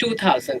2000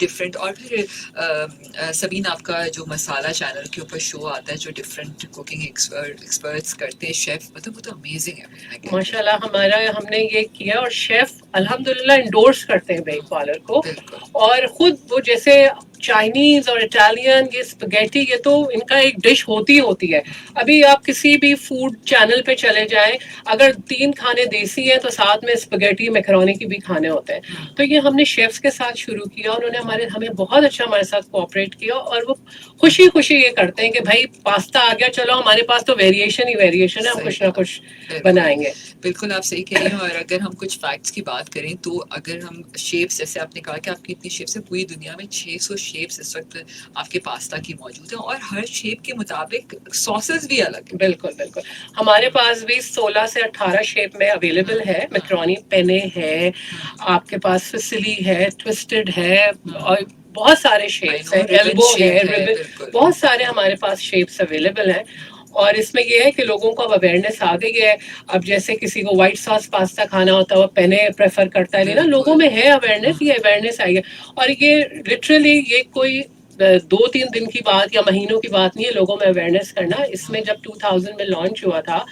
different. اور پھر سبین آپ کا جو مسالہ چینل کے اوپر شو آتا ہے جو ڈفرینٹ کوکنگ ایکسپرٹس کرتے ہیں شیف, مطلب وہ تو امیزنگ ہے ماشاء اللہ. ہم نے یہ کیا اور شیف الحمدللہ انڈورس کرتے ہیں بیک پارلر کو. اور خود وہ جیسے چائنیز اور اٹالین یہ اسپگیٹی یہ تو ان کا ایک ڈش ہوتی ہے. ابھی آپ کسی بھی فوڈ چینل پہ چلے جائیں, اگر 3 کھانے دیسی ہیں تو ساتھ میں اسپگیٹی میکرونی کی بھی کھانے ہوتے ہیں. تو یہ ہم نے شیفس کے ساتھ شروع کیا, انہوں نے ہمیں بہت اچھا ہمارے ساتھ کوآپریٹ کیا, اور وہ خوشی یہ کرتے ہیں کہ بھائی پاستا آ گیا, چلو ہمارے پاس تو ویریشن ہے, ہم کچھ نہ کچھ بنائیں گے. بالکل آپ صحیح کہہ رہی ہیں. اور اگر ہم کچھ فیکٹس کی بات کریں تو اگر ہم شیپس, جیسے آپ نے کہا کہ آپ کی اتنی شیپس ہیں, پوری دنیا میں 600 شیپس اس وقت آپ کے پاستا کی موجود ہیں, اور ہر شیپ کے مطابق ساسز بھی الگ ہیں. بالکل ہمارے پاس بھی 16 سے 18 شیپ میں اویلیبل ہے. میکرونی پینے ہے, آپ کے پاس فسلی ہے, ٹوسٹڈ ہے, اور بہت سارے شیپس ہیں, ایلبو ہے, ریبن, بہت سارے ہمارے پاس شیپس اویلیبل ہیں. اور اس میں یہ ہے کہ لوگوں کو اب اویئرنیس آ گئی ہے. اب جیسے کسی کو وائٹ ساس پاستا کھانا ہوتا ہے وہ پینے پریفر کرتا ہے, نا لوگوں میں ہے اویئرنیس, یہ اویئرنیس آئی ہے. اور یہ لٹرلی یہ کوئی 2-3 دن کی بات یا مہینوں کی بات نہیں ہے لوگوں میں اویئرنیس کرنا. اس میں جب 2000 میں لانچ ہوا تھا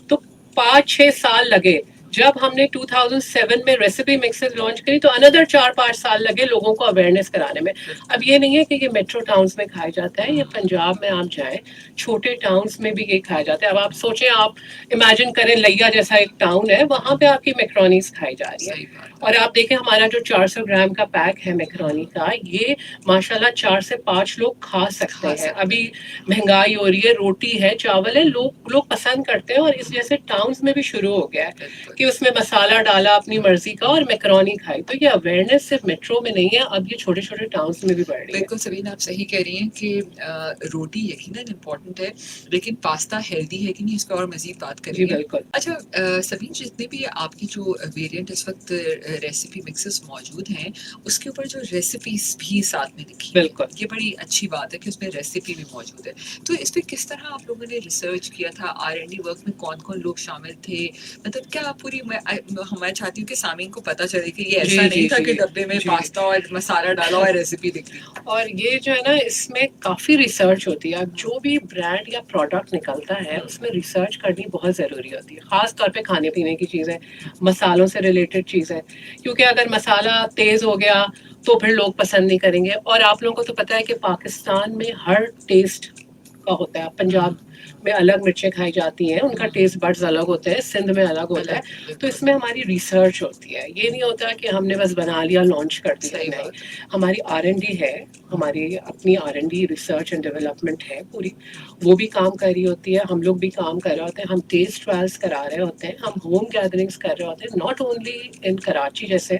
تو 5-6 سال لگے. جب ہم نے 2007 میں ریسیپی مکسز لانچ کری تو اندر 4-5 سال لگے لوگوں کو اویئرنیس کرانے میں. اب یہ نہیں ہے کہ یہ میٹرو ٹاؤنز میں کھایا جاتا ہے, یہ پنجاب میں آپ جائیں چھوٹے ٹاؤنز میں بھی یہ کھایا جاتا ہے. اب آپ سوچیں, آپ امیجن کریں لیا جیسا ایک ٹاؤن ہے, وہاں پہ آپ کی میکرونیز کھائی جا رہی ہے. اور آپ دیکھیں ہمارا جو 400 گرام کا پیک ہے میکرونی کا, یہ ماشاءاللہ 4 سے 5 لوگ کھا سکتے ہیں. ابھی مہنگائی ہو رہی ہے, روٹی ہے, چاول ہے, لوگ پسند کرتے ہیں. اور اس جیسے ٹاؤنز میں بھی شروع ہو گیا ہے کہ اس میں مسالہ ڈالا اپنی مرضی کا اور میکرونی کھائی. تو یہ اویئرنیس صرف میٹرو میں نہیں ہے, اب یہ چھوٹے چھوٹے ٹاؤنز میں بھی بڑھ رہی ہے. بالکل سبین, آپ صحیح کہہ رہی ہیں کہ روٹی یقیناً امپورٹنٹ ہے, لیکن پاستا ہیلدی ہے کہ نہیں, اس پہ اور مزید بات کریں گے. بالکل. اچھا سبین, جتنے بھی آپ کی جو ویریئنٹ اس وقت ریسیپی مکسز موجود ہیں, اس کے اوپر جو ریسیپیز بھی ساتھ میں لکھی ہیں, یہ بڑی اچھی بات ہے کہ اس میں ریسیپی بھی موجود ہے. تو اس پہ کس طرح آپ لوگوں نے ریسرچ کیا تھا, R&D ورک میں کون کون لوگ شامل تھے, مطلب کیا پوری, میں چاہتی ہوں کہ سامعین کو پتہ چلے کہ یہ ایسا نہیں تھا کہ ڈبے میں پاستا اور مسالہ ڈالا اور ریسیپی دکھ رہی. اور یہ جو ہے نا, اس میں کافی ریسرچ ہوتی ہے. اب جو بھی برانڈ یا پروڈکٹ نکلتا ہے اس میں ریسرچ کرنی بہت ضروری ہوتی ہے, خاص طور پہ کھانے پینے کی چیزیں, مسالوں سے ریلیٹڈ چیزیں. کیونکہ اگر مسالہ تیز ہو گیا تو پھر لوگ پسند نہیں کریں گے. اور آپ لوگوں کو تو پتہ ہے کہ پاکستان میں ہر ٹیسٹ کا ہوتا ہے. پنجاب میں الگ مرچیں کھائی جاتی ہیں, ان کا ٹیسٹ بڈز الگ ہوتے ہیں, سندھ میں الگ ہوتا ہے. تو اس میں ہماری ریسرچ ہوتی ہے, یہ نہیں ہوتا کہ ہم نے بس بنا لیا لانچ کر دیا. نہیں, ہماری R&D ہے, ہماری اپنی R&D ریسرچ اینڈ ڈیولپمنٹ ہے پوری, وہ بھی کام کر رہی ہوتی ہے. ہم لوگ بھی کام کر رہے ہوتے ہیں, ہم ٹیسٹ ٹرائلس کرا رہے ہوتے ہیں, ہم ہوم گیدرنگس کر رہے ہوتے ہیں. ناٹ اونلی ان کراچی, جیسے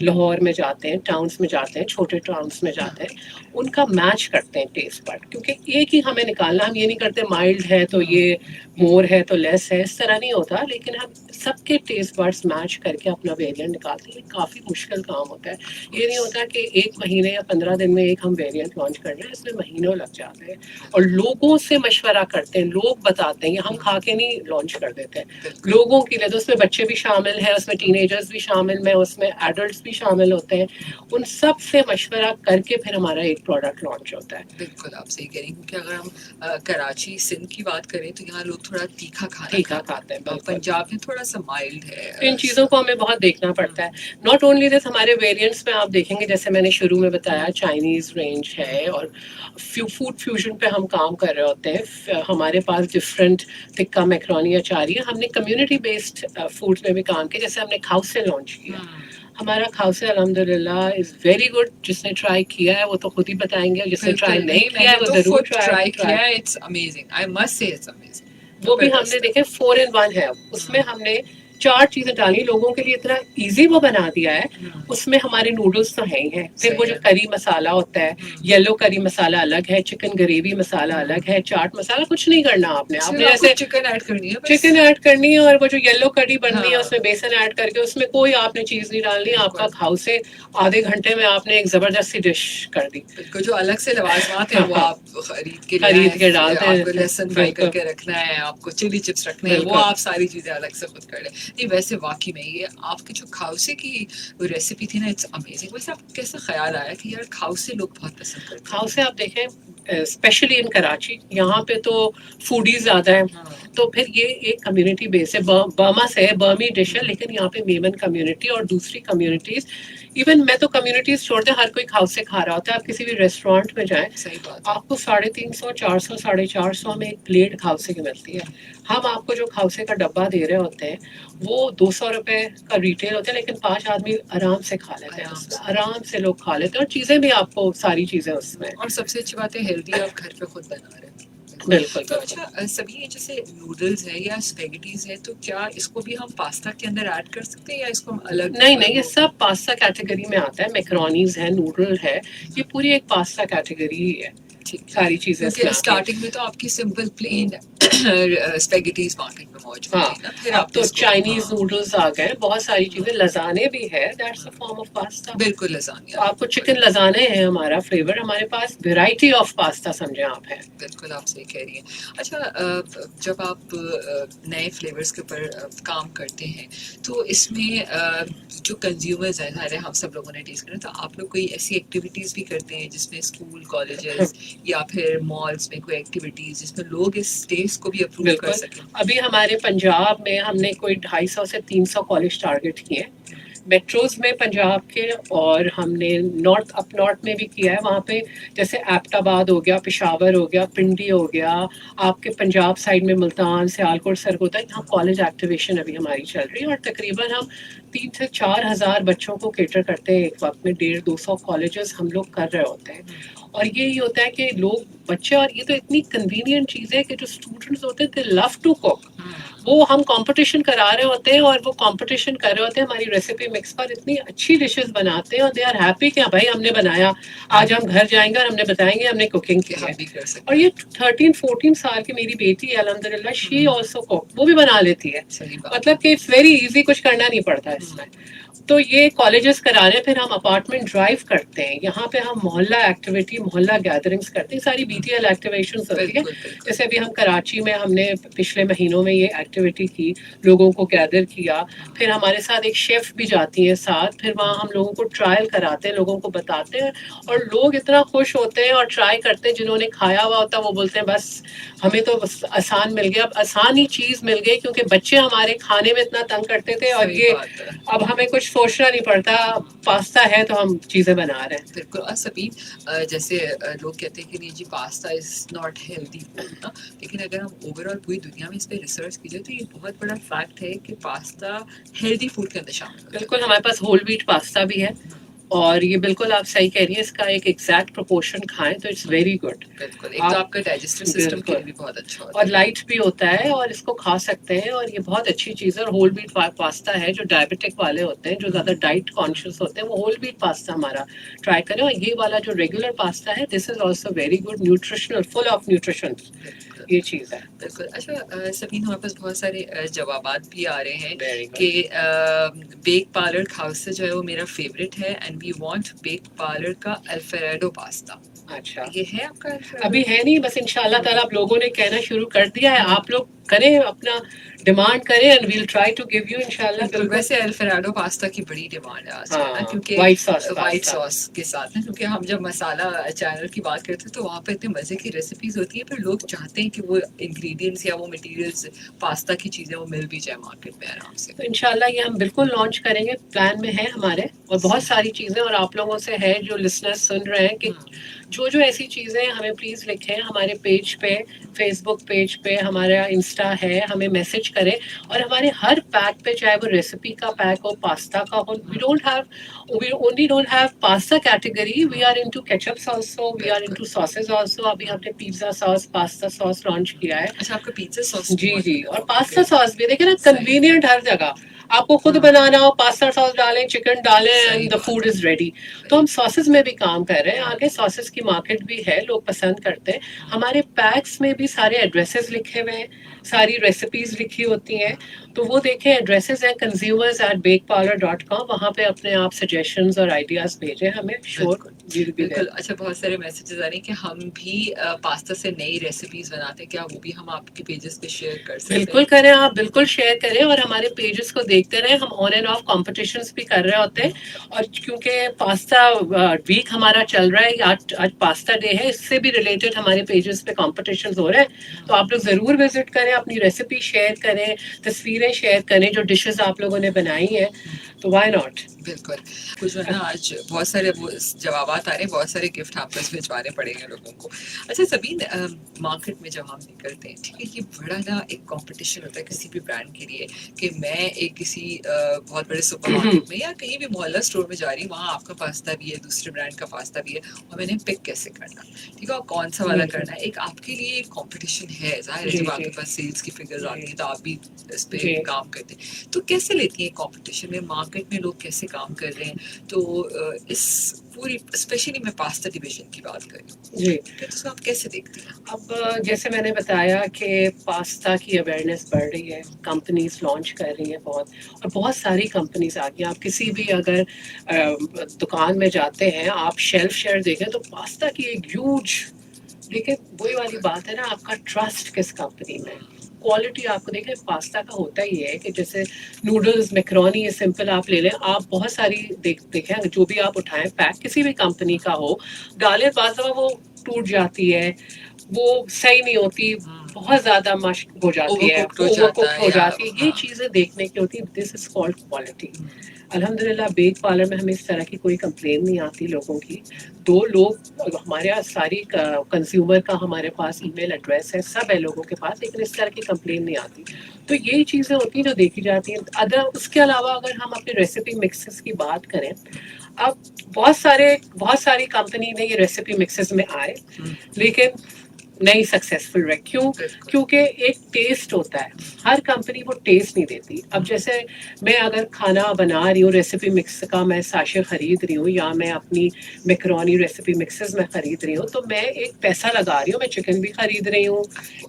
لاہور میں جاتے ہیں, ٹاؤنس میں جاتے ہیں, چھوٹے ٹاؤنس میں جاتے ہیں, ان کا میچ کرتے ہیں ٹیسٹ بڈ. کیونکہ ایک ہی ہمیں نکالنا, ہم یہ نہیں کرتے مائلڈ ہے تو یہ مور ہے تو لیس ہے, اس طرح نہیں ہوتا. لیکن ہم سب کے ٹیسٹ بڈس میچ کر کے اپنا ویریئنٹ نکالتے ہیں. کافی مشکل کام ہوتا ہے. یہ نہیں ہوتا کہ 1 مہینے یا 15 دن میں ایک ہم ویریئنٹ لانچ کر رہے ہیں, اس میں مہینوں لگ جاتے ہیں. اور لوگوں سے مشورہ کرتے ہیں, لوگ بتاتے ہیں, ہم کھا کے نہیں لانچ کر دیتے ہیں. لوگوں کے لیے تو اس میں بچے بھی شامل ہیں, اس میں ٹین ایجرز بھی شامل ہیں, اس میں ایڈلٹس بھی شامل ہوتے ہیں. ان سب سے مشورہ کر کے پھر ہمارا ایک پروڈکٹ لانچ ہوتا ہے. بالکل آپ صحیح کہہ رہی ہیں, کیونکہ اگر ہم کراچی سندھ کی بات کریں تو یہاں لوگ تھوڑا تیکھا کھاتے ہیں. پنجاب میں تھوڑا سا مائلڈ ہے. ان چیزوں کو ہمیں بہت دیکھنا پڑتا ہے. ناٹ اونلی دس, ہمارے ویریئنٹس میں آپ دیکھیں گے, جیسے میں نے شروع میں بتایا چائنیز رینج ہے, اور فوڈ فیوژن پہ ہم کام کر رہے ہوتے ہیں. ہمارے پاس ڈفرینٹ ٹکا میکرونی اچاری ہے. ہم نے کمیونٹی بیسڈ فوڈ میں بھی کام کیا, جیسے ہم نے کھاؤسے لانچ کیا. ہمارا کھاؤسے الحمد للہ از ویری گڈ. جس نے ٹرائی کیا ہے وہ تو خود ہی بتائیں گے, جس نے ٹرائی نہیں کیا ہے وہ ضرور ٹرائی کیا ہے. It's amazing, I must say it's amazing. وہ بھی ہم نے دیکھے 4 in 1 ہے. اس میں ہم نے 4 چیزیں ڈالی, لوگوں کے لیے اتنا ایزی وہ بنا دیا ہے. اس میں ہمارے نوڈلس تو ہیں ہی ہیں, پھر وہ جو کری مسالہ ہوتا ہے, یلو کری مسالہ الگ ہے, چکن گریوی مسالہ الگ ہے, چاٹ مسالہ, کچھ نہیں کرنا آپ نے جیسے چکن ایڈ کرنی ہے, چکن ایڈ کرنی ہے, اور وہ جو یلو کری بننی ہے اس میں بیسن ایڈ کر کے, اس میں کوئی آپ نے چیز نہیں ڈالنی. آپ کا کھاؤسے آدھے گھنٹے میں آپ نے ایک زبردست سی ڈش کر دی. بالکل, جو الگ سے لوازمات ہیں وہ آپ خرید کے ڈالتے ہیں. آپ کو لہسن فرائی کر کے رکھنا ہے, آپ کو چلی چپس رکھنے ہیں, وہ آپ ساری چیزیں الگ سے خود کر لیں. نہیں ویسے واقعی میں یہ آپ کی جو کھاؤسے کی ریسیپی تھی نا اٹس امیزنگ. ویسے آپ کو کیسا خیال آیا کہ یار کھاؤسے لوگ بہت پسند کرتے ہیں؟ کھاؤسے آپ دیکھیں اسپیشلی ان کراچی یہاں پہ تو فوڈیز زیادہ ہیں, تو پھر یہ ایک کمیونٹی بیس ہے, برما سے ہے, برمی ڈش ہے, لیکن یہاں پہ میمن کمیونٹی اور دوسری کمیونٹیز, ایون میں تو کمیونٹیز چھوڑ دیں, ہر کوئی کھاؤسے کھا رہا ہوتا ہے. آپ کسی بھی ریسٹورینٹ میں جائیں, صحیح بات ہے. آپ کو 350 400 450 میں ایک پلیٹ کھاؤسے کی ملتی ہے. ہم آپ کو جو کھاؤسے کا ڈبہ دے رہے ہوتے ہیں وہ 200 روپے کا ریٹیل ہوتا ہے, لیکن 5 آدمی آرام سے کھا لیتے ہیں, اس میں آرام سے لوگ کھا لیتے ہیں, اور چیزیں بھی آپ کو ساری چیزیں اس میں. اور سب سے اچھی بات ہے ہیلدی آپ گھر پہ خود بنا رہے ہیں. بالکل تو بالکل. اچھا سبھی جیسے نوڈلز ہے یا اسپیگٹیز ہے, تو کیا اس کو بھی ہم پاستا کے اندر ایڈ کر سکتے ہیں یا اس کو ہم الگ؟ نہیں نہیں, یہ سب پاستا کیٹیگری میں آتا ہے. میکرونیز ہے, نوڈل ہے, یہ پوری ایک پاستا کیٹیگری ہی ہے. ساری چیزیں اس کیونکہ میں آتی ہیں. اسٹارٹنگ میں تو آپ کی سمپل پلین اسپیگٹیز مارکیٹ میں موجود ہاں, تھی نا, پھر اب آپ تو اس کو چائنیز نوڈلز آ گئے, بہت ساری چیزیں, لزانے بھی ہے, that's a form of pasta. بالکل لزانیہ. آپ کو چکن لزانے ہیں, ہمارا فلیور, ہمارے پاس ویرائٹی آف پاستا سمجھیں آپ ہے. بالکل آپ صحیح کہہ رہی ہیں. اچھا جب آپ نئے فلیورز کے اوپر کام کرتے ہیں تو اس میں جو کنزیومرز ہیں, ظاہر ہے ہم سب لوگوں نے ٹیسٹ کرنا, تو آپ لوگ کوئی ایسی ایکٹیویٹیز بھی کرتے ہیں جس میں اسکول کالجز یا پھر مالز میں کوئی ایکٹیویٹیز جس میں لوگ اس ٹیسٹ کو بھی اپروو کر بالکل. سکیں؟ ابھی ہمارے پنجاب میں ہم نے کوئی 250 سے 300 کالج ٹارگیٹ کیے, میٹروز میں پنجاب کے, اور ہم نے نارتھ میں بھی کیا ہے. وہاں پہ جیسے ایبٹ آباد ہو گیا, پشاور ہو گیا, پنڈی ہو گیا, آپ کے پنجاب سائڈ میں ملتان, سیالکوٹ, سرگودا, یہاں کالج ایکٹیویشن ابھی ہماری چل رہی ہے, اور تقریباً ہم 3 سے 4 ہزار بچوں کو کیٹر کرتے ہیں ایک وقت میں. 150-200 کالجز ہم لوگ کر رہے ہوتے ہیں. اور یہی ہوتا ہے کہ لوگ بچے, اور یہ تو اتنی کنوینئنٹ چیز ہے کہ جو اسٹوڈنٹس ہوتے ہیں دے لو ٹو کوک. وہ ہم کمپٹیشن کرا رہے ہوتے ہیں, اور وہ کمپٹیشن کر رہے ہوتے ہیں ہماری ریسیپی مکس پر, اتنی اچھی ڈشز بناتے ہیں, اور دے آر ہیپی کہ بھائی ہم نے بنایا, آج ہم گھر جائیں گے اور ہم نے بتائیں گے ہم نے کوکنگ کی ہے. ہم بھی کر اور سکتے ہیں. یہ 13-14 سال کی میری بیٹی ہے, الحمد للہ, شی آلسو کوک, وہ بھی بنا لیتی ہے. صحیح بات. مطلب کہ اٹس ویری ایزی, کچھ کرنا نہیں پڑتا اس میں. تو یہ کالجز کرا رہے ہیں. پھر ہم اپارٹمنٹ ڈرائیو کرتے ہیں, یہاں پہ ہم محلہ ایکٹیویٹی, محلہ گیدرنگس کرتے ہیں, ساری BTL ایکٹیویشنز ہوتی ہے. جیسے ابھی ہم کراچی میں ہم نے پچھلے مہینوں میں یہ ایکٹیویٹی کی, لوگوں کو گیدر کیا. پھر ہمارے ساتھ ایک شیف بھی جاتی ہے ساتھ, پھر وہاں ہم لوگوں کو ٹرائل کراتے ہیں, لوگوں کو بتاتے ہیں, اور لوگ اتنا خوش ہوتے ہیں اور ٹرائی کرتے ہیں. جنہوں نے کھایا ہوا ہوتا ہے وہ بولتے ہیں بس ہمیں تو بس آسان مل گیا. اب آسان ہی چیز مل گئی, کیونکہ بچے ہمارے کھانے میں اتنا تنگ کرتے تھے, اور یہ اب ہمیں کچھ سوچنا نہیں پڑتا, پاستا ہے تو ہم چیزیں بنا رہے ہیں. بالکل. اور سبھی جیسے لوگ کہتے ہیں کہ نہیں جی pasta is not healthy food نا, لیکن اگر ہم اوور آل پوری دنیا میں اس پہ ریسرچ کیجیے تو یہ بہت بڑا فیکٹ ہے کہ پاستا ہیلدی فوڈ کے اندر شامل ہوتا ہے. بالکل, ہمارے پاس ہول ویٹ پاستا بھی ہے, اور یہ بالکل آپ صحیح کہہ رہی ہیں, اس کا ایک ایگزیکٹ پروپورشن کھائیں تو اٹس ویری گڈ. بالکل, ایک تو آپ کا ڈائجسٹو سسٹم کے لیے بھی بہت اچھا ہوتا ہے, اور لائٹ بھی ہوتا ہے, اور اس کو کھا سکتے ہیں, اور یہ بہت اچھی چیز ہے. اور ہول ویٹ پاستا ہے, جو ڈائبٹک والے ہوتے ہیں, جو زیادہ ڈائٹ کانشیس ہوتے ہیں, وہ ہول ویٹ پاستا ہمارا ٹرائی کریں. اور یہ والا جو ریگولر پاستا ہے, this is also very good, nutritional, full of nutrition, یہ چیز ہے. بالکل. اچھا سبین, ہمارے پاس بہت سارے جوابات بھی آ رہے ہیں کہ بیک پارلر کھاؤسے جو ہے وہ میرا فیوریٹ ہے, and we want Bake Parlor کا الفریڈو پاستا. اچھا, یہ ہے آپ کا ابھی ہے نہیں, بس انشاءاللہ تعالیٰ آپ لوگوں نے کہنا شروع کر دیا ہے. آپ لوگ کریں, اپنا ڈیمانڈ کریں, and we'll try to give you انشاءاللہ. بالکل. ویسے الفریڈو پاستا کی بڑی ڈیمانڈ ہے آج کل نا, کیونکہ وائٹ ساس کے ساتھ نا, کیونکہ ہم جب مسالہ چینل کی بات کرتے ہیں تو وہاں پہ اتنے مزے کی ریسیپیز ہوتی ہیں, پھر لوگ چاہتے ہیں کہ وہ انگریڈینٹس یا وہ مٹیریلس پاستا کی چیزیں وہ مل بھی جائے مارکیٹ میں آرام سے. تو انشاءاللہ یہ ہم بالکل لانچ کریں گے, پلان میں ہے ہمارے, اور بہت ساری چیزیں. اور آپ لوگوں سے ہے جو لسنرز سن رہے ہیں کہ جو ایسی چیزیں ہمیں پلیز لکھیں ہمارے پیج پہ, فیس بک پیج پہ, ہمارا انسٹا ہے, ہمیں میسج کریں. اور ہمارے ہر پیک پہ, چاہے وہ ریسیپی کا پیک ہو, پاستا کا ہو, we only don't have pasta category, we are into ketchups also, we are into sauces also. ابھی ہم نے پیزا ساس, پاستا ساس لانچ کیا ہے. اچھا, آپ کا پیزا ساس؟ جی, اور پاستا ساس بھی دیکھیں نا, کنوینئنٹ ہر جگہ. آپ کو خود بنانا ہو, پاستا ساس ڈالیں, چکن ڈالیں, and the food is ready. تو ہم ساسز میں بھی کام کر رہے ہیں. آگے ساسز کی مارکیٹ بھی ہے, لوگ پسند کرتے ہیں. ہمارے پیکس میں بھی سارے ایڈریسز لکھے ہوئے ہیں, ساری ریسیپیز لکھی ہوتی ہیں. تو وہ دیکھیں ایڈریسز ہیں consumers@bakeparlour.com, وہاں پہ اپنے آپ سجیشنز اور آئیڈیاز بھیجیں ہمیں. شور بالکل. اچھا بہت سارے میسیجز آ رہے ہیں کہ ہم بھی پاستا سے نئی ریسیپیز بناتے ہیں, کیا وہ بھی ہم آپ کے پیجز پہ شیئر کر سکتے بالکل ہیں؟ کریں, آپ بالکل شیئر کریں اور ہمارے پیجز کو دیکھتے رہیں. ہم آن اینڈ آف کمپٹیشنز بھی کر رہے ہوتے ہیں, اور کیونکہ پاستا ویک ہمارا چل رہا ہے, آج پاستا ڈے ہے, اس سے بھی ریلیٹڈ ہمارے پیجز پہ کمپٹیشنز ہو رہے ہیں. تو آپ لوگ ضرور وزٹ کریں, اپنی ریسیپی شیئر کریں, تصویریں شیئر کریں جو ڈشز آپ لوگوں نے بنائی ہیں, تو وائی ناٹ. بالکل. کچھ جو ہے نا آج بہت سارے وہ جوابات آ رہے ہیں, بہت سارے گفٹ آپ بس بھجوانے پڑیں گے لوگوں کو. اچھا سبین, مارکیٹ میں جب ہم نکلتے ہیں, ٹھیک ہے, یہ بڑا نا ایک کمپٹیشن ہوتا ہے کسی بھی برانڈ کے لیے کہ میں ایک کسی بہت بڑے سپر مارکیٹ میں یا کہیں بھی محلہ اسٹور میں جا رہی ہوں, وہاں آپ کا پاستا بھی ہے, دوسرے برانڈ کا پاستا بھی ہے, اور میں نے پک کیسے کرنا, ٹھیک ہے, اور کون سا والا کرنا ہے. ایک آپ کے لیے ایک کمپٹیشن ہے, ظاہر ہے جب آپ کے پاس سیلس کی فگرز آتی ہیں تو آپ بھی اس پہ کام کرتے ہیں. تو کیسے لیتی ہیں کمپٹیشن میں, مارکیٹ میں لوگ کیسے کام کر رہے ہیں؟ تو اس پوری اسپیشلی میں پاستا ڈویژن کی بات کر رہی ہوں, جی, تو اس کو آپ کیسے دیکھتی ہیں؟ اب جیسے میں نے بتایا کہ پاستا کی اویئرنیس بڑھ رہی ہے, کمپنیز لانچ کر رہی ہیں بہت, اور بہت ساری کمپنیز آ گئی ہیں. آپ کسی بھی اگر دکان میں جاتے ہیں, آپ شیلف شیئر دیکھیں تو پاستا کی ایک ہیوج, لیکن وہی والی بات ہے نا, آپ کا ٹرسٹ کس کمپنی میں, کوالٹی آپ کو دیکھیں. پاستا کا ہوتا ہی ہے کہ جیسے نوڈلز, میکرونی, یہ سمپل آپ لے لیں, آپ بہت ساری دیکھیں جو بھی آپ اٹھائیں پیک کسی بھی کمپنی کا ہو, ڈالیں بعض دفعہ وہ ٹوٹ جاتی ہے, وہ صحیح نہیں ہوتی, بہت زیادہ مشق ہو جاتی ہے, اوور کوکڈ ہو جاتی ہے. یہ چیزیں دیکھنے کی ہوتی ہے. This is called quality. الحمدللہ بیک پارلر میں ہمیں اس طرح کی کوئی کمپلین نہیں آتی لوگوں کی. دو لوگ ہمارے یہاں ساری کنزیومر کا ہمارے پاس ای میل ایڈریس ہے, سب ہے لوگوں کے پاس, لیکن اس طرح کی کمپلین نہیں آتی. تو یہی چیزیں ہوتی ہیں جو دیکھی جاتی ہیں. اس کے علاوہ اگر ہم اپنی ریسیپی مکسز کی بات کریں, اب بہت ساری کمپنی نے یہ ریسیپی مکسز میں آئے, لیکن نہیں سکسیسفل رہے. کیونکہ ایک ٹیسٹ ہوتا ہے, ہر کمپنی وہ ٹیسٹ نہیں دیتی. اب جیسے میں اگر کھانا بنا رہی ہوں ریسیپی مکس کا, میں ساشے خرید رہی ہوں, یا میں اپنی میکرونی ریسیپی مکسز میں خرید رہی ہوں, تو میں ایک پیسہ لگا رہی ہوں, میں چکن بھی خرید رہی ہوں.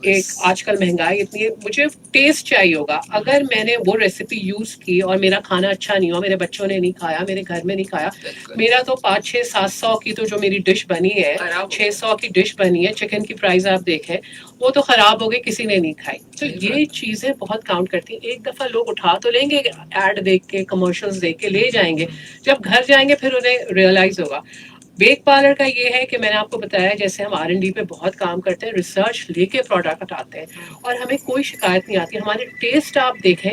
ایک آج کل مہنگائی اتنی ہے, مجھے ٹیسٹ چاہیے ہوگا. اگر میں نے وہ ریسیپی یوز کی اور میرا کھانا اچھا نہیں ہوا, میرے بچوں نے نہیں کھایا, میرے گھر میں نہیں کھایا, میرا تو 500-600-700 کی تو جو میری ڈش بنی ہے, 600 کی ڈش بنی ہے, چکن کی پرائز آپ دیکھیں, وہ تو خراب ہو گئی, کسی نے نہیں کھائی. تو یہ چیزیں بہت کاؤنٹ کرتی ہیں. ایک دفعہ لوگ اٹھا تو لیں گے, ایڈ دیکھ کے, کمرشلز دیکھ کے لے جائیں گے, جب گھر جائیں گے پھر انہیں ریئلائز ہوگا. بیک پارلر کا یہ ہے کہ میں نے آپ کو بتایا, جیسے ہم R&D پہ بہت کام کرتے ہیں, ریسرچ لے کے پروڈکٹ آتے ہیں, اور ہمیں کوئی شکایت نہیں آتی. ہمارے ٹیسٹ آپ دیکھیں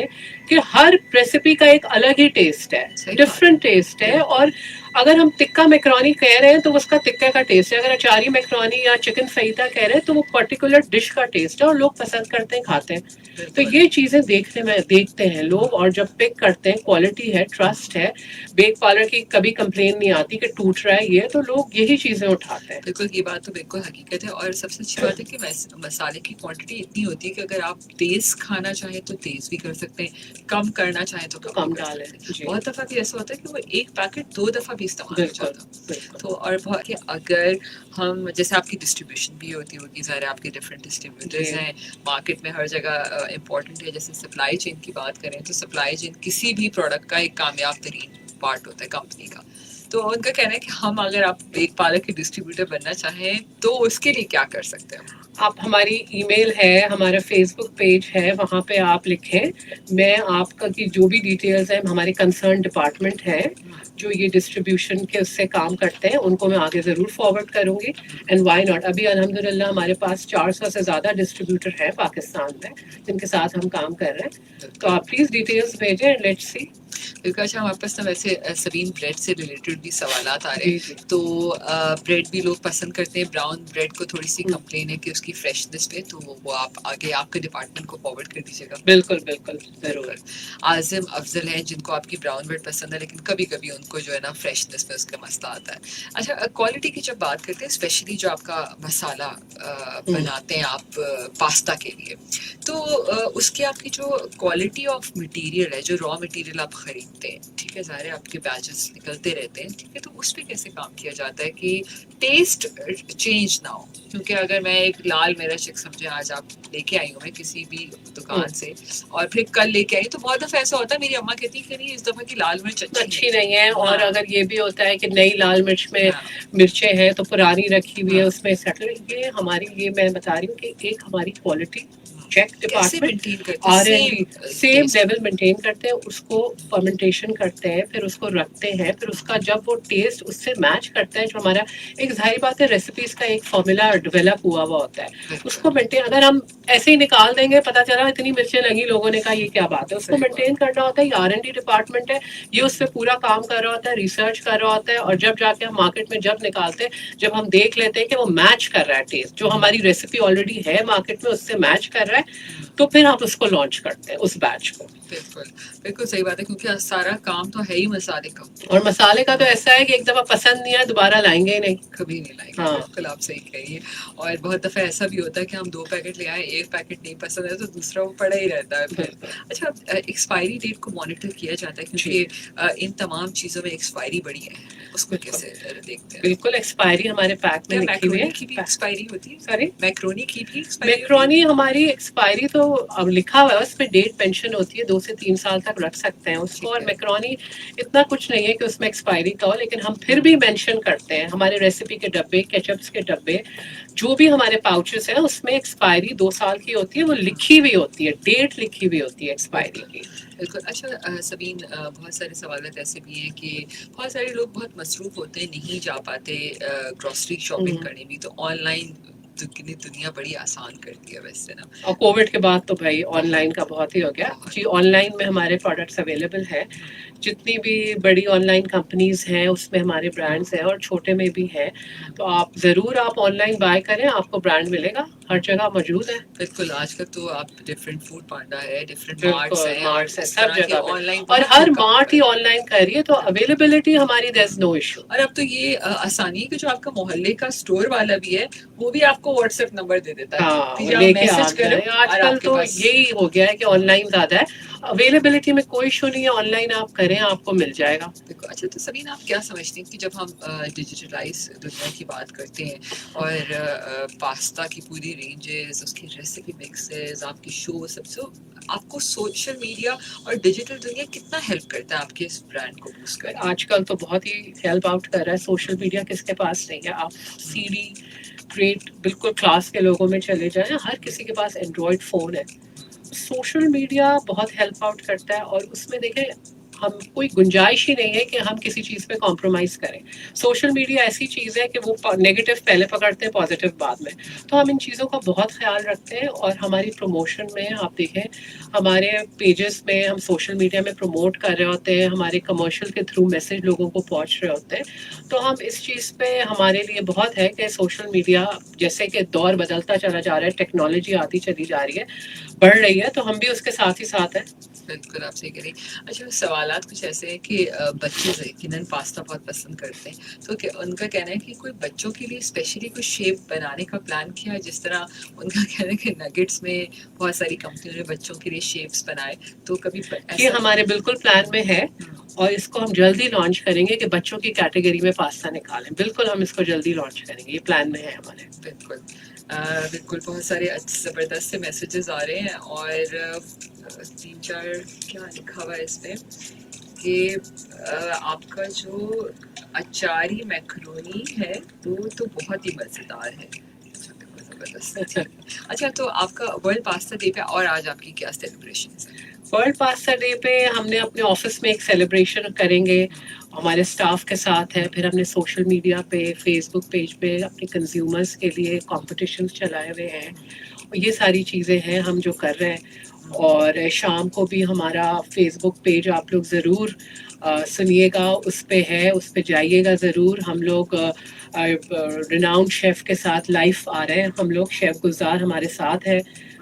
کہ ہر ریسیپی کا ایک الگ ہی ٹیسٹ ہے, ڈفرنٹ ٹیسٹ ہے. اور اگر ہم ٹکا میکرونی کہہ رہے ہیں تو اس کا ٹکے کا ٹیسٹ ہے, اگر اچاری میکرونی یا چکن فیتا کہہ رہے ہیں تو وہ پرٹیکولر ڈش کا ٹیسٹ ہے, اور لوگ پسند کرتے ہیں, کھاتے ہیں. تو یہ چیزیں دیکھتے ہیں لوگ, اور جب پک کرتے ہیں, کوالٹی ہے, ٹرسٹ ہے, بیک پارلر کی کبھی کمپلین نہیں آتی کہ ٹوٹ رہا ہے یہ, تو لوگ یہی چیزیں اٹھاتے ہیں. بالکل, یہ بات تو بالکل حقیقت ہے. اور سب سے اچھی بات ہے کہ مسالے کی کوانٹٹی اتنی ہوتی ہے کہ اگر آپ تیز کھانا چاہیں تو تیز بھی کر سکتے ہیں, کم کرنا چاہیں تو کم ڈالیں. بہت دفعہ بھی ایسا ہوتا ہے کہ وہ ایک پیکٹ 2 دفعہ بھی استعمال ہو جاتا. تو اور بہت کہ اگر ہم جیسے آپ کی ڈسٹریبیوشن بھی ہوتی ہوگی, ظاہر آپ کے ڈفرینٹ ڈسٹریبیوٹرز ہیں مارکیٹ میں, ہر جگہ امپورٹنٹ ہے. جیسے سپلائی چین کی بات کریں تو سپلائی چین کسی بھی پروڈکٹ کا ایک کامیاب ترین پارٹ ہوتا ہے کمپنی کا. تو ان کا کہنا ہے کہ ہم اگر آپ بیک پارلر کے ڈسٹریبیوٹر بننا چاہیں تو اس کے لیے کیا کر سکتے ہیں؟ آپ ہماری ای میل ہے, ہمارا فیس بک پیج ہے, وہاں پہ آپ لکھیں, میں آپ کا کی جو بھی ڈیٹیلز ہیں, ہمارے کنسرن ڈپارٹمنٹ ہے جو یہ ڈسٹریبیوشن کے اس سے کام کرتے ہیں, ان کو میں آگے ضرور فارورڈ کروں گی. اینڈ وائی ناٹ, ابھی الحمدللہ ہمارے پاس 400 سے زیادہ ڈسٹریبیوٹر ہیں پاکستان میں جن کے ساتھ ہم کام کر رہے ہیں. تو آپ پلیز ڈیٹیلز بھیجیں, لیٹس سی. بالکل. اچھا, ہمارے پاس نا ویسے سبین بریڈ سے ریلیٹڈ بھی سوالات آ رہے ہیں. تو بریڈ بھی لوگ پسند کرتے ہیں, براؤن بریڈ کو تھوڑی سی کمپلین ہے کہ اس کی فریشنس پہ, تو وہ آپ آگے آپ کے ڈپارٹمنٹ کو فارورڈ کر دیجیے گا. بالکل بالکل ضرور. عازم افضل ہیں جن کو آپ کی براؤن بریڈ پسند ہے, لیکن کبھی کبھی ان کو جو ہے نا فریشنس میں اس کا مسئلہ آتا ہے. اچھا, کوالٹی کی جب بات کرتے ہیں, اسپیشلی جو آپ کا مسالہ بناتے ہیں آپ پاستا کے لیے, تو اس کی آپ کی جو کوالٹی آف مٹیریل ہے, جو را مٹیریل آپ خریدتے ہیں, ٹھیک ہے, ظاہر ہے آپ کے بیچز نکلتے رہتے ہیں, ٹھیک ہے, تو اس پہ کیسے کام کیا جاتا ہے کہ ٹیسٹ چینج نہ ہو؟ کیونکہ اگر میں ایک لال مرچ ایک سمجھے آج آپ لے کے آئی ہوں میں کسی بھی دکان سے اور پھر کل لے کے آئی, تو بہت دفعہ ایسا ہوتا ہے میری اماں کہتی ہے کہ اس دفعہ کی لال مرچ اچھی نہیں ہے. اور اگر یہ بھی ہوتا ہے کہ نئی لال مرچ میں ہاں مرچیں ہیں تو پرانی رکھی ہوئی ہے ہاں. اس میں سیٹل. یہ ہماری, یہ میں بتا رہی ہوں کہ ایک ہماری کوالٹی چیک کیسے ڈپارٹمنٹ مینٹین کرتے ہیں R and D same test? Level maintain کرتے ہیں, اس کو فرمنٹیشن کرتے ہیں, پھر اس کو رکھتے ہیں, پھر اس کا جب وہ ٹیسٹ اس سے میچ کرتا ہے, جو ہمارا ایک ظاہری بات ہے ریسیپیز کا ایک فارمولا ڈیولپ ہوا ہوتا ہے, اس کو مینٹین. اگر ہم ایسے ہی نکال دیں گے, پتا چلا اتنی مرچیں لگی, لوگوں نے کہا یہ کیا بات ہے, اس کو مینٹین کرنا ہوتا ہے. یہ آر اینڈ ڈی ڈپارٹمنٹ ہے, یہ اس پہ پورا کام کر رہا ہوتا ہے, ریسرچ کر رہا ہوتا ہے, اور جب جا کے ہم مارکیٹ میں جب نکالتے ہیں, جب ہم دیکھ لیتے ہیں کہ وہ میچ کر رہا ہے ٹیسٹ, جو ہماری ریسیپی آلریڈی ہے مارکیٹ میں اس سے میچ کر رہا ہے, تو پھر ہم اس کو لانچ کرتے ہیں اس بیچ کو. بالکل بالکل صحیح بات ہے, کیونکہ سارا کام تو ہے ہی مسالے کا, اور مسالے کا تو ایسا ہے کہ ایک دفعہ پسند نہیں ہے دوبارہ لائیں گے ہی نہیں, کبھی نہیں لائیں گے. ہاں. بالکل آپ صحیح کہیے. اور بہت دفعہ ایسا بھی ہوتا ہے کہ ہم 2 پیکٹ لے آئے, ایک پیکٹ نہیں پسند ہے تو دوسرا وہ پڑا ہی رہتا ہے پھر. بالکل. اچھا, ایکسپائری ڈیٹ کو مانیٹر کیا جاتا ہے جی کیونکہ ان تمام چیزوں میں ایکسپائری بڑی ہے, اس کو بالکل کیسے دیکھتے ہیں؟ بالکل ایکسپائری ہمارے پیک میں کیا لکھی ہوئی میکرونی کی بھی ہے. ایکسپائری ہوتی ہے؟ سوری, میکرونی کی بھی ایکسپائری ہوتی میکرونی ہماری ایکسپائری تو اب لکھا ہوا ہے, اس پہ ڈیٹ مینشن ہوتی ہے, 2 سے 3 سال تک رکھ سکتے ہیں اس کو. اور میکرونی اتنا کچھ نہیں ہے کہ اس میں ایکسپائری کا ہو, لیکن ہم پھر بھی مینشن کرتے ہیں ہمارے ریسیپی کے ڈبے, کیچپس کے ڈبے, جو بھی ہمارے پاؤچز ہیں اس میں ایکسپائری 2 سال کی ہوتی ہے, وہ لکھی ہوئی ہوتی ہے, ڈیٹ لکھی ہوئی ہوتی ہے ایکسپائری کی. بالکل. اچھا سبین, بہت سارے سوالات ایسے بھی ہیں کہ بہت سارے لوگ بہت مصروف ہوتے ہیں, نہیں جا پاتے گروسری شاپنگ کرنے بھی, تو آن لائن دنیا بڑی آسان کر دی ہے ویسے نا. اور کووڈ کے بعد تو بھائی آن لائن کا بہت ہی ہو گیا جی. آن لائن میں ہمارے پروڈکٹس اویلیبل ہیں, جتنی بھی بڑی آن لائن کمپنیز ہیں اس میں ہمارے برانڈس ہیں, اور چھوٹے میں بھی ہیں, تو آپ ضرور آپ آن لائن بائی کریں, آپ کو برانڈ ملے گا, ہر جگہ موجود ہے. بالکل. آج کل تو آپ ڈفرینٹ فوڈ پانڈا ہے, ڈفرینٹ مارٹس بالکل ہیں, اور مارٹس ہے اس سب طرح کے جگہ پہ, آن لائن اور بہت ہر کام مارٹ کر ہی رہے آن لائن کر رہی ہے, تو اویلیبلٹی ہماری دیر از نو ایشو. اور اب تو یہ آسانی ہے کہ جو آپ کا محلے کا اسٹور والا بھی ہے وہ بھی آپ کو واٹس ایپ نمبر دے دیتا ہے, ہاں, وہ کہ لے آپ کے میسج آ کرو جائیں. آج اور کل آپ کے تو پاس. یہی ہو گیا ہے کہ آن لائن زیادہ ہے, اویلیبلٹی میں کوئی ایشو نہیں ہے, آن لائن آپ کریں آپ کو مل جائے گا. اچھا, تو سبین آپ کیا سمجھتے ہیں کہ جب ہم ڈیجیٹلائز دنیا کی بات کرتے ہیں اور پاستا کی پوری رینجز, اس کی ریسیپی مکسز, آپ کی شو سب سے, آپ کو سوشل میڈیا اور ڈیجیٹل دنیا کتنا ہیلپ کرتا ہے آپ کے اس برانڈ کو بوسٹ کرنے میں؟ آج کل تو بہت ہی ہیلپ آؤٹ کر رہا ہے سوشل میڈیا, کس کے پاس نہیں ہے. آپ سی ڈی گریٹ بالکل کلاس کے لوگوں میں چلے جائیں, ہر کسی کے پاس اینڈرائڈ فون ہے. سوشل میڈیا بہت ہیلپ آؤٹ کرتا ہے, اور اس میں دیکھیں ہم کوئی گنجائش ہی نہیں ہے کہ ہم کسی چیز پہ کمپرومائز کریں. سوشل میڈیا ایسی چیز ہے کہ وہ نیگیٹو پہلے پکڑتے ہیں, پازیٹیو بعد میں, تو ہم ان چیزوں کا بہت خیال رکھتے ہیں. اور ہماری پروموشن میں آپ دیکھیں ہمارے پیجز میں ہم سوشل میڈیا میں پروموٹ کر رہے ہوتے ہیں, ہمارے کمرشل کے تھرو میسج لوگوں کو پہنچ رہے ہوتے ہیں. تو ہم اس چیز پہ ہمارے لیے بہت ہے کہ سوشل میڈیا جیسے کہ دور بدلتا چلا جا رہا ہے, ٹیکنالوجی آتی چلی جا رہی ہے, بڑھ رہی ہے, تو ہم بھی اس کے ساتھ ہی ساتھ ہیں. بالکل آپ صحیح کہہ رہی ہیں. اچھا, سوالات کچھ ایسے ہیں کہ بچے یقیناً پاستا بہت پسند کرتے ہیں, تو ان کا کہنا ہے کہ کوئی بچوں کے لیے اسپیشلی کوئی شیپ بنانے کا پلان کیا ہے, جس طرح ان کا کہنا ہے کہ نگٹس میں بہت ساری کمپنیوں نے بچوں کے لیے شیپس بنائے, تو کبھی یہ ایسا ہمارے بالکل پلان میں ہے, اور اس کو ہم جلدی لانچ کریں گے کہ بچوں کی کیٹیگری میں پاستا نکالیں. بالکل ہم اس کو جلدی لانچ کریں گے, یہ پلان میں ہے ہمارے. بالکل بالکل. بہت سارے زبردست سے میسیجز آ رہے ہیں, اور 3-4 کیا لکھا ہوا ہے اس پہ کہ آپ کا جو اچاری میکرونی ہے وہ تو بہت ہی مزیدار ہے. زبردست. اچھا, تو آپ کا ورلڈ پاستا ڈے پہ اور آج آپ کی کیا سیلیبریشنز ہیں؟ ورلڈ پاستا ڈے پہ ہم نے اپنے آفس میں ایک سیلیبریشن کریں گے ہمارے اسٹاف کے ساتھ ہے. پھر ہم نے سوشل میڈیا پہ, فیس بک پیج پہ اپنے کنزیومرس کے لیے کمپٹیشنز چلائے ہوئے ہیں. یہ ساری چیزیں ہیں ہم جو کر رہے ہیں. اور شام کو بھی ہمارا فیس بک پیج آپ لوگ ضرور سنیے گا, اس پہ ہے, اس پہ جائیے گا ضرور. ہم لوگ ریناؤنڈ شیف کے ساتھ لائف آ رہے ہیں, ہم لوگ شیف گلزار ہمارے ساتھ ہے,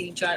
3-4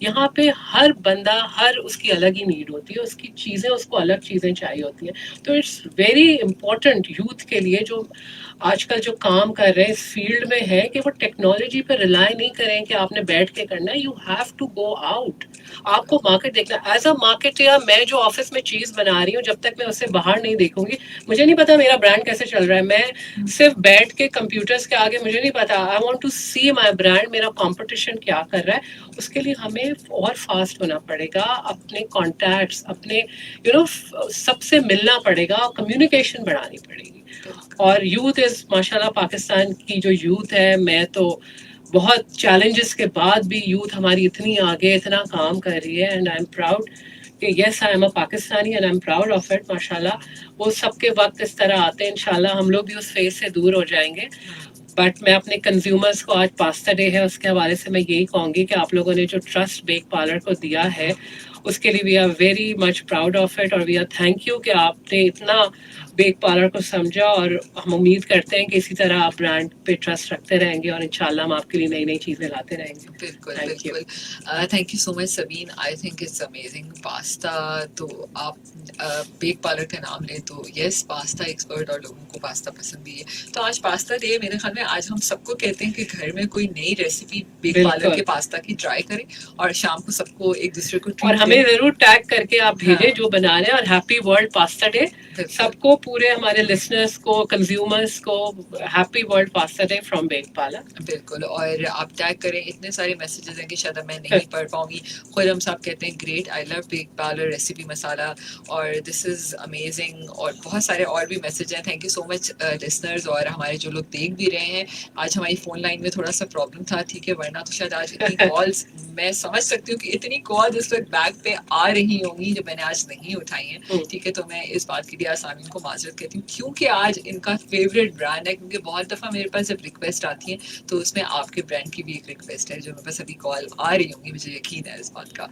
یہاں پہ ہر بندہ ہر اس کی الگ ہی نیڈ ہوتی ہے, اس کی چیزیں اس کو الگ چیزیں چاہیے ہوتی ہیں. تو اٹس ویری امپورٹنٹ یوتھ کے لیے جو آج کل جو کام کر رہے ہیں اس فیلڈ میں ہے کہ وہ ٹیکنالوجی پہ ریلائی نہیں کریں کہ آپ نے بیٹھ کے کرنا ہے. You have to go out. آپ کو مارکیٹ دیکھنا ایز اے مارکیٹر. میں جو آفس میں چیز بنا رہی ہوں جب تک میں اسے باہر نہیں دیکھوں گی مجھے نہیں پتا میرا برانڈ کیسے چل رہا ہے. میں صرف بیٹھ کے کمپیوٹرز کے آگے مجھے نہیں پتا. I want to see my brand, میرا کمپٹیشن کیا کر رہا ہے. اس کے لیے ہمیں اور فاسٹ ہونا پڑے گا, اپنے کانٹیکٹس اپنے سب سے ملنا پڑے گا, کمیونیکیشن بڑھانی پڑے گی. اور یوتھ از ماشاء اللہ پاکستان کی جو یوتھ ہے, میں تو بہت چیلنجز کے بعد بھی یوتھ ہماری اتنی آگے اتنا کام کر رہی ہے. اینڈ آئی ایم پراؤڈ کہ yes I am a Pakistani and I am proud of it. ماشاء اللہ وہ سب کے وقت اس طرح آتے ہیں, انشاءاللہ ہم لوگ بھی اس فیز سے دور ہو جائیں گے. بٹ میں اپنے کنزیومرس کو, آج پاستا ڈے ہے, اس کے حوالے سے میں یہی کہوں گی کہ آپ لوگوں نے جو ٹرسٹ بیک پارلر کو دیا ہے اس کے لیے we are very much proud of it. اور وی آر تھینک یو کہ آپ نے اتنا بیک پارلر کو سمجھا, اور ہم امید کرتے ہیں کہ اسی طرح آپ برانڈ پہ ٹرسٹ رکھتے رہیں گے, اور انشاءاللہ ہم آپ کے لیے نئی نئی چیزیں لاتے رہیں گے. بالکل تھینک یو. بالکل. Thank you so much Sabeen. I think it's amazing. Pasta تو آپ بیک پارلر کا نام لیں تو یس پاستا ایکسپرٹ, اور لوگوں کو پاستا پسند بھی ہے. تو آج پاستا ڈے, میرے خیال میں آج ہم سب کو کہتے ہیں کہ گھر میں کوئی نئی ریسیپی بیک پارلر کے پاستا کی ٹرائی کریں, اور شام کو سب کو ایک دوسرے کو اور ہمیں ضرور ٹیگ کر کے آپ بھیجیں جو بنا رہے ہیں. اور ہیپی ورلڈ پاستا ڈے سب کو, پورے ہمارے لسنرس کو, کنزیومرس کو happy world pasta day from back parlour. بالکل. اور آپ ٹیگ کریں. اتنے سارے میسیجز ہیں کہ شاید میں نہیں پڑھ پاؤں گی. خرم صاحب کہتے ہیں گریٹ, آئی لو بیک پارلر ریسیپی مسالہ, اور دس از امیزنگ. اور بہت سارے اور بھی میسیج ہیں. Thank you so much listeners, اور ہمارے جو لوگ دیکھ بھی رہے ہیں. آج ہماری فون لائن میں تھوڑا سا پرابلم تھا, ٹھیک ہے, ورنہ تو شاید آج اتنی کالس, میں سمجھ سکتی ہوں کہ اتنی کال اس وقت بیک پہ آ رہی ہوں گی جو میں نے آج نہیں اٹھائی ہیں. ٹھیک ہے, تو میں اس بات کے لیے آسامین کو معذرت کہتی ہوں, کیونکہ آج ان کا فیوریٹ برانڈ ہے. کیونکہ بہت دفعہ میرے پاس جب ریکویسٹ آتی ہیں تو اس میں آپ کے برانڈ کی بھی ایک ریکویسٹ ہے جو میرے پاس ابھی کال آ رہی ہوں گی, مجھے یقین ہے اس بات کا.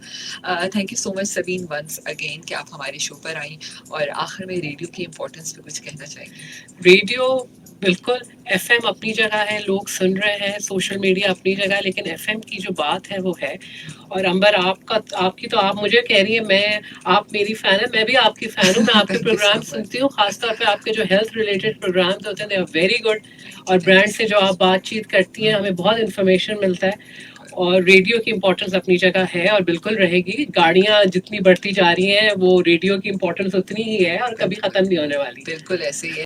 Thank you so much Sabeen once again کہ آپ ہمارے شو پر آئیں, اور آخر میں ریڈیو کی امپورٹنس پہ کچھ کہنا چاہیں گے. ریڈیو بالکل, ایف ایم اپنی جگہ ہے, لوگ سن رہے ہیں, سوشل میڈیا اپنی جگہ ہے, لیکن ایف ایم کی جو بات ہے وہ ہے. اور امبر آپ کی تو آپ مجھے کہہ رہی ہیں, آپ میری فین ہے, میں بھی آپ کی فین ہوں. میں آپ کے پروگرام سنتی ہوں, خاص طور پہ آپ کے جو ہیلتھ ریلیٹڈ پروگرامز ہوتے ہیں, دے آر ویری گڈ. اور برانڈ سے جو آپ بات چیت کرتی ہیں ہمیں بہت انفارمیشن ملتا ہے. اور ریڈیو کی امپورٹنس اپنی جگہ ہے اور بالکل رہے گی. گاڑیاں جتنی بڑھتی جا رہی ہیں وہ ریڈیو کی امپورٹنس اتنی ہی ہے, اور کبھی ختم نہیں ہونے والی. بالکل ایسے ہی ہے.